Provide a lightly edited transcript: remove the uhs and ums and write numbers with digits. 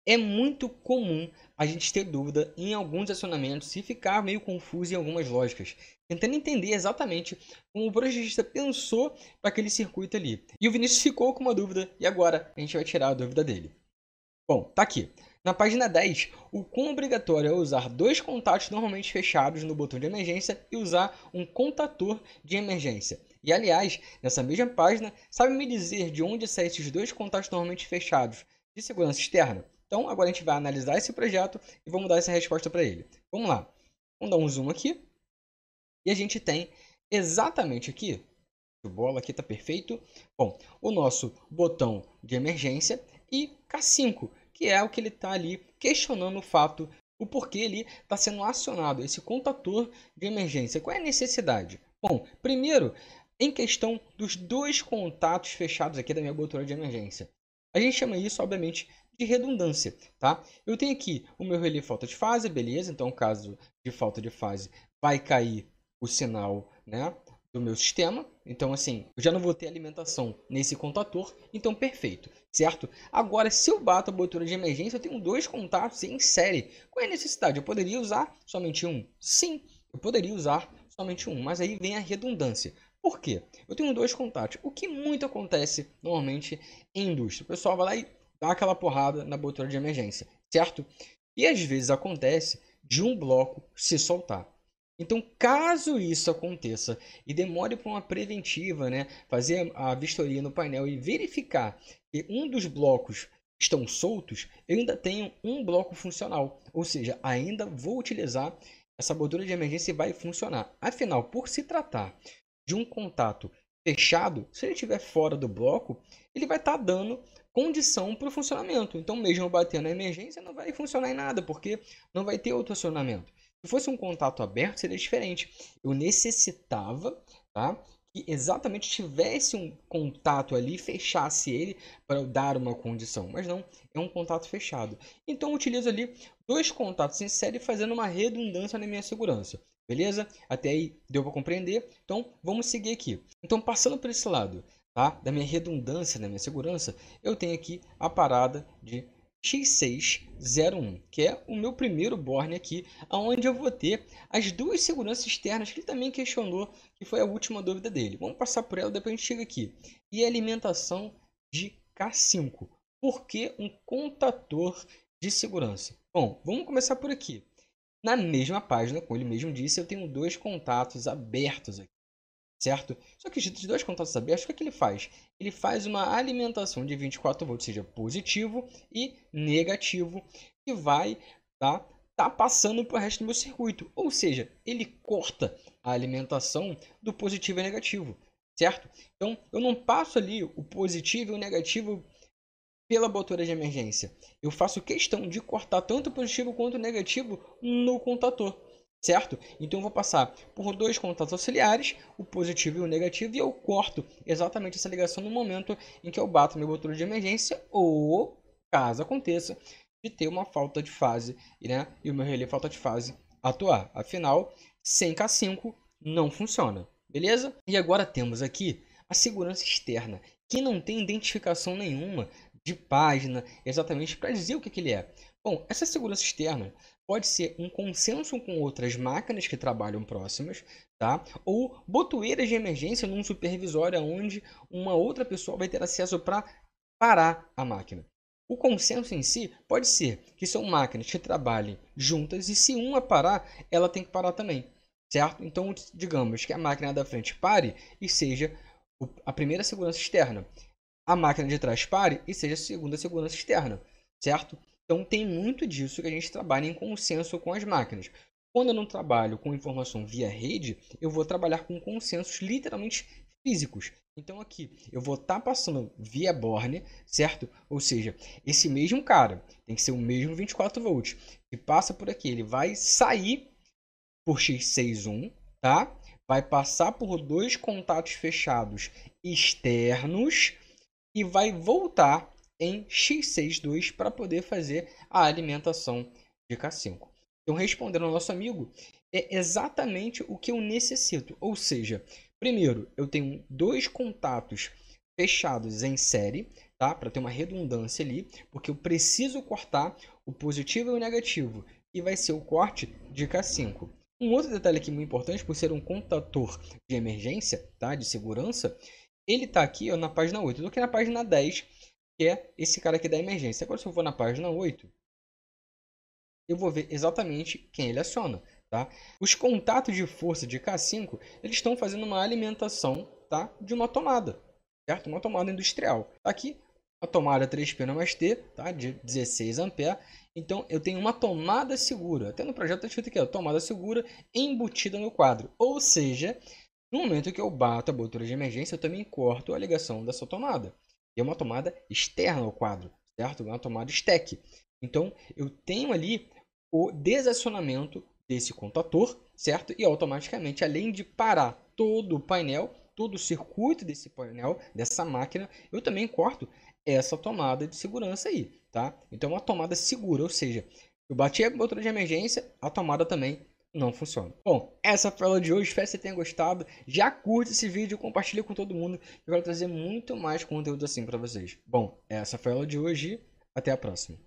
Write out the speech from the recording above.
É muito comum a gente ter dúvida em alguns acionamentos e ficar meio confuso em algumas lógicas, tentando entender exatamente como o projetista pensou para aquele circuito ali. E o Vinícius ficou com uma dúvida e agora a gente vai tirar a dúvida dele. Bom, tá aqui. Na página 10, o quão obrigatório é usar dois contatos normalmente fechados no botão de emergência e usar um contator de emergência. E aliás, nessa mesma página, sabe me dizer de onde saem esses dois contatos normalmente fechados de segurança externa? Então, agora a gente vai analisar esse projeto e vamos dar essa resposta para ele. Vamos lá. Vamos dar um zoom aqui. E a gente tem exatamente aqui, o bola aqui está perfeito. Bom, o nosso botão de emergência e K5, que é o que ele está ali questionando o fato, o porquê ele está sendo acionado, esse contador de emergência. Qual é a necessidade? Bom, primeiro, em questão dos dois contatos fechados aqui da minha botoura de emergência. A gente chama isso, obviamente, de redundância, tá? Eu tenho aqui o meu relé falta de fase, beleza? Então, caso de falta de fase, vai cair o sinal, né, do meu sistema. Então, assim, eu já não vou ter alimentação nesse contator, então perfeito, certo? Agora, se eu bato a botura de emergência, eu tenho dois contatos em série. Qual é a necessidade? Eu poderia usar somente um? Sim, eu poderia usar somente um, mas aí vem a redundância. Por quê? Eu tenho dois contatos. O que muito acontece normalmente em indústria. O pessoal vai lá e dá aquela porrada na botura de emergência, certo? E às vezes acontece de um bloco se soltar. Então, caso isso aconteça e demore para uma preventiva, né, fazer a vistoria no painel e verificar que um dos blocos estão soltos, eu ainda tenho um bloco funcional. Ou seja, ainda vou utilizar essa bordura de emergência e vai funcionar. Afinal, por se tratar de um contato fechado, se ele estiver fora do bloco, ele vai estar dando condição para o funcionamento. Então, mesmo batendo na emergência, não vai funcionar em nada, porque não vai ter outro acionamento. Se fosse um contato aberto, seria diferente. Eu necessitava, tá, que exatamente tivesse um contato ali, fechasse ele para eu dar uma condição. Mas não, é um contato fechado. Então, eu utilizo ali dois contatos em série, fazendo uma redundância na minha segurança. Beleza? Até aí deu para compreender? Então, vamos seguir aqui. Então, passando por esse lado, tá, da minha redundância, da minha segurança, eu tenho aqui a parada de X601, que é o meu primeiro borne aqui, onde eu vou ter as duas seguranças externas que ele também questionou, que foi a última dúvida dele. Vamos passar por ela, depois a gente chega aqui. E a alimentação de K5. Por que um contador de segurança? Bom, vamos começar por aqui. Na mesma página, como ele mesmo disse, eu tenho dois contatos abertos aqui, certo? Só que esses dois contatos abertos, o que é que ele faz? Ele faz uma alimentação de 24 volts, seja positivo e negativo, que vai tá passando para o resto do meu circuito. Ou seja, ele corta a alimentação do positivo e negativo, certo? Então, eu não passo ali o positivo e o negativo pela botoura de emergência. Eu faço questão de cortar tanto o positivo quanto o negativo no contator, certo? Então eu vou passar por dois contatos auxiliares, o positivo e o negativo, e eu corto exatamente essa ligação no momento em que eu bato minha botoura de emergência ou, caso aconteça, de ter uma falta de fase, né? E o meu relé falta de fase atuar. Afinal, sem K5 não funciona, beleza? E agora temos aqui a segurança externa, que não tem identificação nenhuma de página, exatamente para dizer o que ele é. Bom, essa segurança externa pode ser um consenso com outras máquinas que trabalham próximas, tá? Ou botoeiras de emergência num supervisório onde uma outra pessoa vai ter acesso para parar a máquina. O consenso em si pode ser que são máquinas que trabalhem juntas e se uma parar, ela tem que parar também, certo? Então, digamos que a máquina da frente pare e seja a primeira segurança externa, a máquina de trás pare e seja a segunda segurança externa, certo? Então tem muito disso que a gente trabalha em consenso com as máquinas. Quando eu não trabalho com informação via rede, eu vou trabalhar com consensos literalmente físicos. Então aqui eu vou estar passando via borne, certo? Ou seja, esse mesmo cara tem que ser o mesmo 24 volts que passa por aqui, ele vai sair por X61, tá? Vai passar por dois contatos fechados externos e vai voltar em X62 para poder fazer a alimentação de K5. Então, respondendo ao nosso amigo, é exatamente o que eu necessito. Ou seja, primeiro, eu tenho dois contatos fechados em série, tá? Para ter uma redundância ali, porque eu preciso cortar o positivo e o negativo, e vai ser o corte de K5. Um outro detalhe aqui muito importante, por ser um contator de emergência, tá? De segurança, ele está aqui ó, na página 8, do que na página 10, que é esse cara aqui da emergência. Agora, se eu for na página 8, eu vou ver exatamente quem ele aciona, tá? Os contatos de força de K5, eles estão fazendo uma alimentação, tá? De uma tomada, certo? Uma tomada industrial. Aqui, a tomada 3P mais T, tá? De 16 A. Então, eu tenho uma tomada segura. Até no projeto está escrito aqui, ó, tomada segura embutida no quadro. Ou seja, no momento que eu bato a abertura de emergência, eu também corto a ligação dessa tomada. E é uma tomada externa ao quadro, certo? É uma tomada stack. Então, eu tenho ali o desacionamento desse contator, certo? E automaticamente, além de parar todo o painel, todo o circuito desse painel, dessa máquina, eu também corto essa tomada de segurança aí, tá? Então, é uma tomada segura, ou seja, eu bati a abertura de emergência, a tomada também não funciona. Bom, essa foi a aula de hoje, espero que você tenha gostado. Já curte esse vídeo, compartilha com todo mundo. Eu quero trazer muito mais conteúdo assim para vocês. Bom, essa foi a aula de hoje, até a próxima.